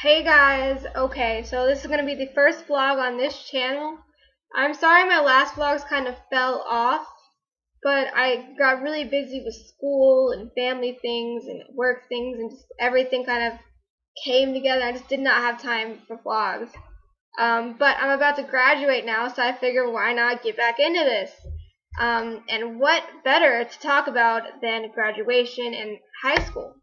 Hey guys, okay, so this is going to be the first vlog on this channel. I'm sorry my last vlogs kind of fell off, but I got really busy with school and family things and work things and just everything kind of came together. I just did not have time for vlogs. But I'm about to graduate now, so I figured why not get back into this? And what better to talk about than graduation and high school?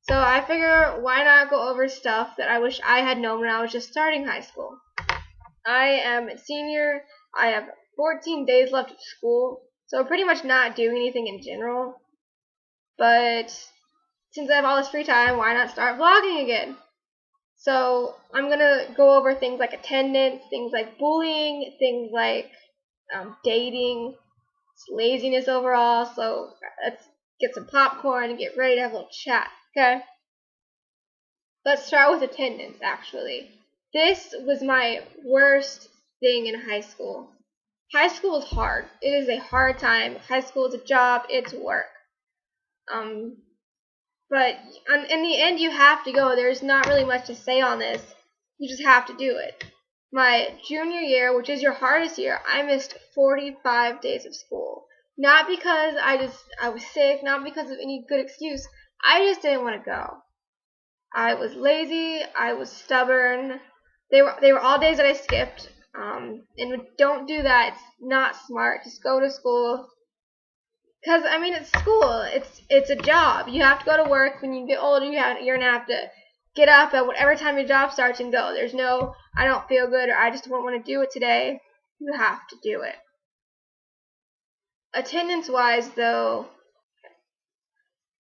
So I figure why not go over stuff that I wish I had known when I was just starting high school. I am a senior. I have 14 days left of school, so pretty much not doing anything in general. But since I have all this free time, why not start vlogging again? So I'm gonna go over things like attendance, things like bullying, things like dating, laziness overall. So let's get some popcorn and get ready to have a little chat, okay? Let's start with attendance, actually. This was my worst thing in high school. High school is hard. It is a hard time. High school is a job. It's work. Um, but in the end, you have to go. There's not really much to say on this. You just have to do it. My junior year, which is your hardest year, I missed 45 days of school. Not because I was sick, not because of any good excuse. I just didn't want to go. I was lazy. I was stubborn. They were all days that I skipped. And don't do that. It's not smart. Just go to school. Cause I mean, it's school. It's a job. You have to go to work. When you get older, you're gonna have to get up at whatever time your job starts and go. There's no I don't feel good or I just don't want to do it today. You have to do it. Attendance wise, though,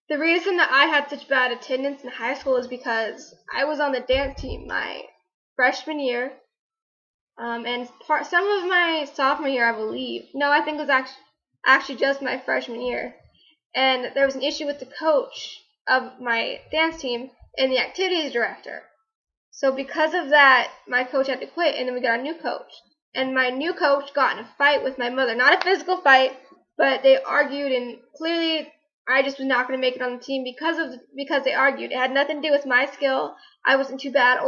the reason that I had such bad attendance in high school is because I was on the dance team my freshman year, and some of my sophomore year, I believe. No, I think it was actually just my freshman year. And there was an issue with the coach of my dance team and the activities director. So because of that, my coach had to quit, and then we got a new coach. And my new coach got in a fight with my mother. Not a physical fight, but they argued, and clearly I just was not going to make it on the team because they argued. It had nothing to do with my skill. I wasn't too bad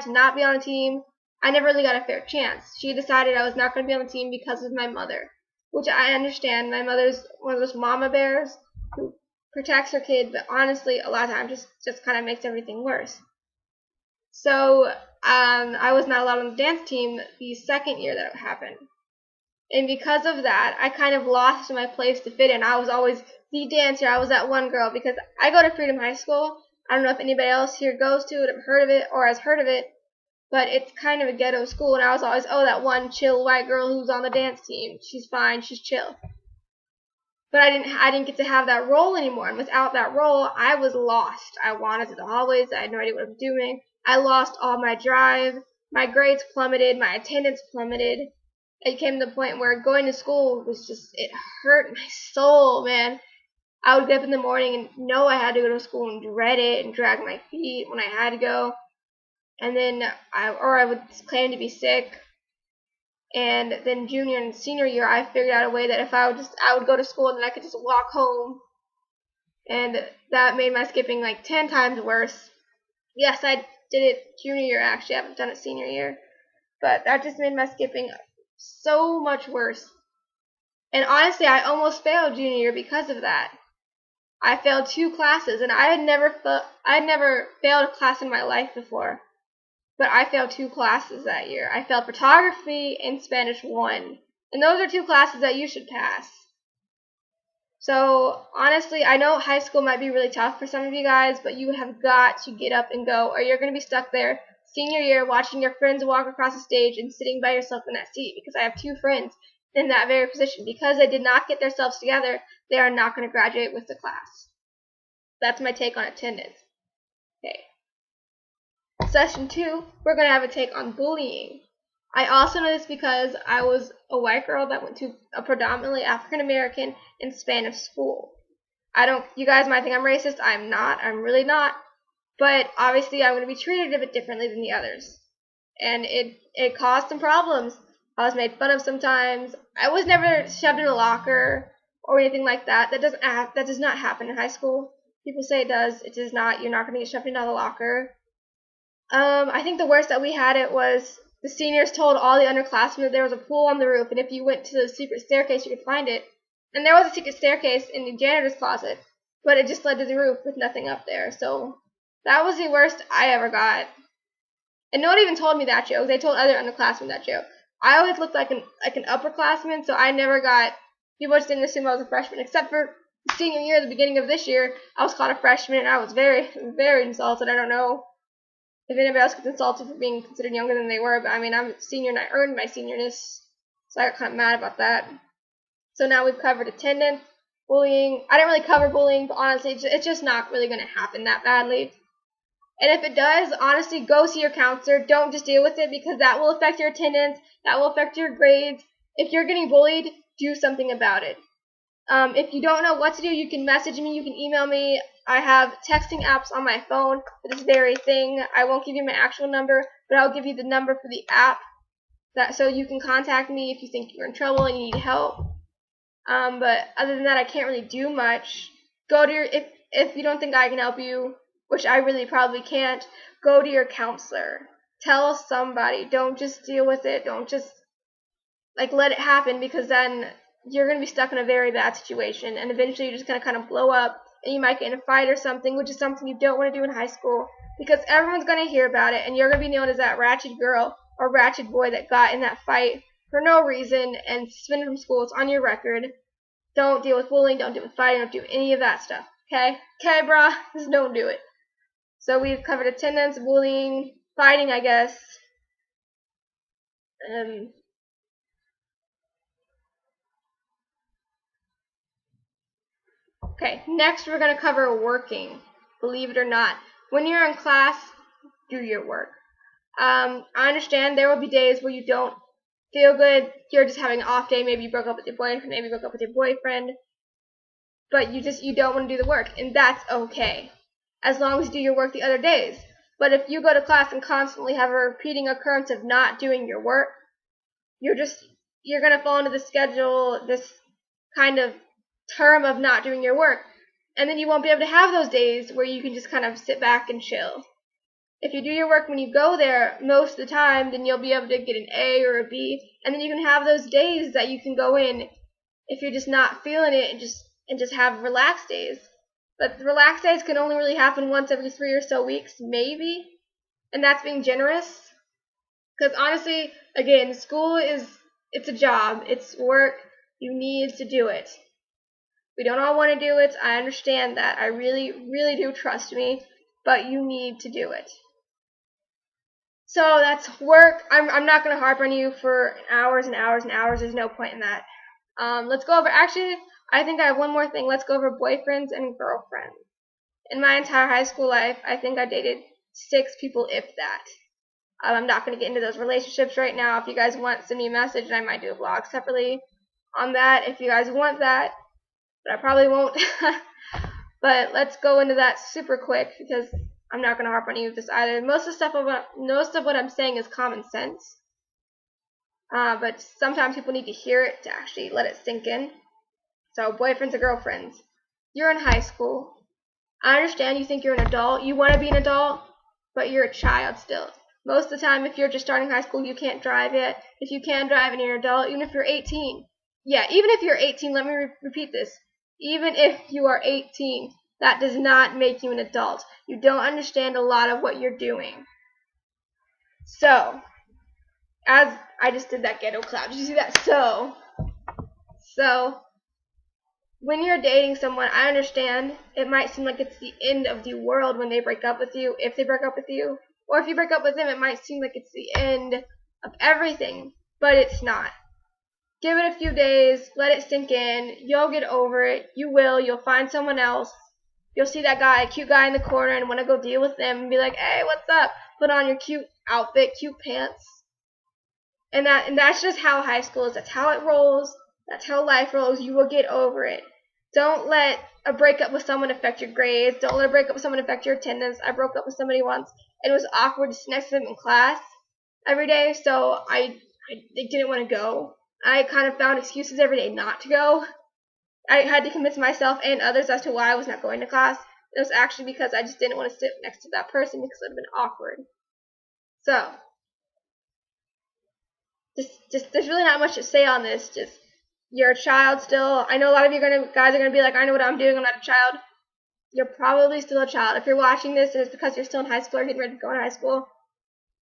to not be on a team. I never really got a fair chance. She decided I was not going to be on the team because of my mother, which I understand. My mother's one of those mama bears who protects her kid, but honestly, a lot of times just kind of makes everything worse. So I was not allowed on the dance team the second year that it happened. And because of that, I kind of lost my place to fit in. I was always the dancer. I was that one girl because I go to Freedom High School. I don't know if anybody else here goes to it, have heard of it, or has heard of it, but it's kind of a ghetto school, and I was always, oh, that one chill white girl who's on the dance team. She's fine. She's chill. But I didn't get to have that role anymore, and without that role, I was lost. I wandered through the hallways. I had no idea what I was doing. I lost all my drive. My grades plummeted. My attendance plummeted. It came to the point where going to school was it hurt my soul, man. I would get up in the morning and know I had to go to school and dread it and drag my feet when I had to go. And then I would claim to be sick. And then junior and senior year, I figured out a way that if I would go to school and then I could just walk home. And that made my skipping like 10 times worse. Yes, I did it junior year, actually. I haven't done it senior year. But that just made my skipping so much worse. And honestly, I almost failed junior year because of that. I failed 2 classes, and I had never failed a class in my life before. But I failed 2 classes that year. I failed photography and Spanish 1. And those are 2 classes that you should pass. So, honestly, I know high school might be really tough for some of you guys, but you have got to get up and go, or you're going to be stuck there senior year watching your friends walk across the stage and sitting by yourself in that seat, because I have 2 friends in that very position. Because they did not get themselves together, they are not going to graduate with the class. That's my take on attendance. Okay. Session 2, we're going to have a take on bullying. I also know this because I was a white girl that went to a predominantly African American and Spanish school. You guys might think I'm racist. I'm not. I'm really not. But obviously I'm going to be treated a bit differently than the others. And it caused some problems. I was made fun of sometimes. I was never shoved in a locker or anything like that. That does not happen in high school. People say it does. It does not. You're not going to get shoved into the locker. I think the worst that we had it was the seniors told all the underclassmen that there was a pool on the roof, and if you went to the secret staircase, you could find it. And there was a secret staircase in the janitor's closet, but it just led to the roof with nothing up there. So that was the worst I ever got. And no one even told me that joke. They told other underclassmen that joke. I always looked like an upperclassman, so I never got. People just didn't assume I was a freshman, except for senior year, the beginning of this year, I was called a freshman, and I was very, very insulted. I don't know if anybody else gets insulted for being considered younger than they were, but I mean, I'm a senior and I earned my seniorness, so I got kind of mad about that. So now we've covered attendance, bullying. I didn't really cover bullying, but honestly, it's just not really going to happen that badly. And if it does, honestly, go see your counselor. Don't just deal with it, because that will affect your attendance, that will affect your grades. If you're getting bullied, do something about it. If you don't know what to do, you can message me, you can email me. I have texting apps on my phone for this very thing. I won't give you my actual number, but I'll give you the number for the app, so you can contact me if you think you're in trouble and you need help. But other than that, I can't really do much. Go to if you don't think I can help you, which I really probably can't, go to your counselor. Tell somebody. Don't just deal with it. Don't just let it happen, because then you're going to be stuck in a very bad situation, and eventually you're just going to kind of blow up, and you might get in a fight or something, which is something you don't want to do in high school, because everyone's going to hear about it, and you're going to be known as that ratchet girl or ratchet boy that got in that fight for no reason and suspended from school. It's on your record. Don't deal with bullying, don't deal with fighting, don't do any of that stuff, okay? Okay, brah? Just don't do it. So we've covered attendance, bullying, fighting, I guess. Okay, next we're going to cover working. Believe it or not. When you're in class, do your work. I understand there will be days where you don't feel good. You're just having an off day. Maybe you broke up with your boyfriend. Maybe you broke up with your boyfriend. But you don't want to do the work, and that's okay, as long as you do your work the other days. But if you go to class and constantly have a repeating occurrence of not doing your work, you're going to fall into the schedule, this kind of term of not doing your work. And then you won't be able to have those days where you can just kind of sit back and chill. If you do your work when you go there most of the time, then you'll be able to get an A or a B, and then you can have those days that you can go in if you're just not feeling it, and just have relaxed days. But the relaxed days can only really happen once every 3 or so weeks, maybe, and that's being generous. Because honestly, again, school it's a job, it's work, you need to do it. We don't all want to do it, I understand that, I really, really do, trust me, but you need to do it. So that's work. I'm not going to harp on you for hours and hours and hours, there's no point in that. Let's go over, actually, I think I have one more thing, let's go over boyfriends and girlfriends. In my entire high school life, I think I dated 6 people, if that. I'm not going to get into those relationships right now. If you guys want, send me a message, and I might do a vlog separately on that if you guys want that, but I probably won't. But let's go into that super quick, because I'm not going to harp on you with this either. Most of what I'm saying is common sense, but sometimes people need to hear it to actually let it sink in. So boyfriends or girlfriends. You're in high school. I understand you think you're an adult. You want to be an adult, but you're a child still. Most of the time, if you're just starting high school, you can't drive yet. If you can drive and you're an adult, even if you're 18. Yeah, even if you're 18, let me repeat this. Even if you are 18, that does not make you an adult. You don't understand a lot of what you're doing. So, as I just did that ghetto cloud. Did you see that? So, when you're dating someone, I understand it might seem like it's the end of the world when they break up with you, if they break up with you. Or if you break up with them, it might seem like it's the end of everything, but it's not. Give it a few days, let it sink in, you'll get over it, you'll find someone else. You'll see that guy, cute guy in the corner, and want to go deal with them and be like, hey, what's up? Put on your cute outfit, cute pants. And that's just how high school is. That's how it rolls. That's how life rolls. You will get over it. Don't let a breakup with someone affect your grades. Don't let a breakup with someone affect your attendance. I broke up with somebody once, and it was awkward to sit next to them in class every day, so I didn't want to go. I kind of found excuses every day not to go. I had to convince myself and others as to why I was not going to class. It was actually because I just didn't want to sit next to that person, because it would have been awkward. So, just there's really not much to say on this. Just you're a child still. I know a lot of you guys are gonna be like, I know what I'm doing. I'm not a child. You're probably still a child. If you're watching this and it's because you're still in high school or getting ready to go into high school,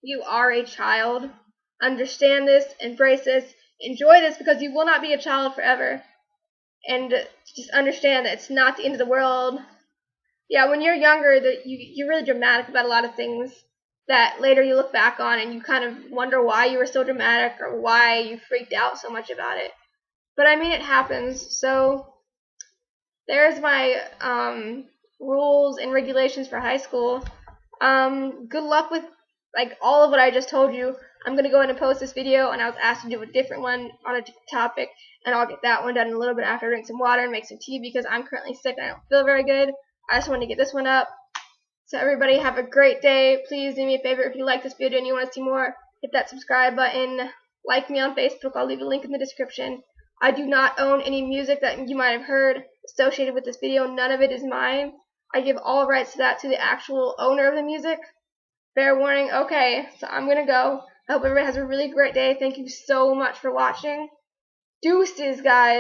you are a child. Understand this, embrace this, enjoy this, because you will not be a child forever. And just understand that it's not the end of the world. Yeah, when you're younger, you're really dramatic about a lot of things that later you look back on and you kind of wonder why you were so dramatic or why you freaked out so much about it. But I mean, it happens. So there's my rules and regulations for high school. Good luck with like all of what I just told you. I'm gonna go ahead and post this video, and I was asked to do a different one on a different topic, and I'll get that one done in a little bit after I drink some water and make some tea because I'm currently sick and I don't feel very good. I just wanted to get this one up. So everybody have a great day. Please do me a favor, if you like this video and you want to see more, hit that subscribe button. Like me on Facebook. I'll leave a link in the description. I do not own any music that you might have heard associated with this video. None of it is mine. I give all rights to that to the actual owner of the music. Fair warning. Okay, so I'm gonna go. I hope everyone has a really great day. Thank you so much for watching. Deuces, guys.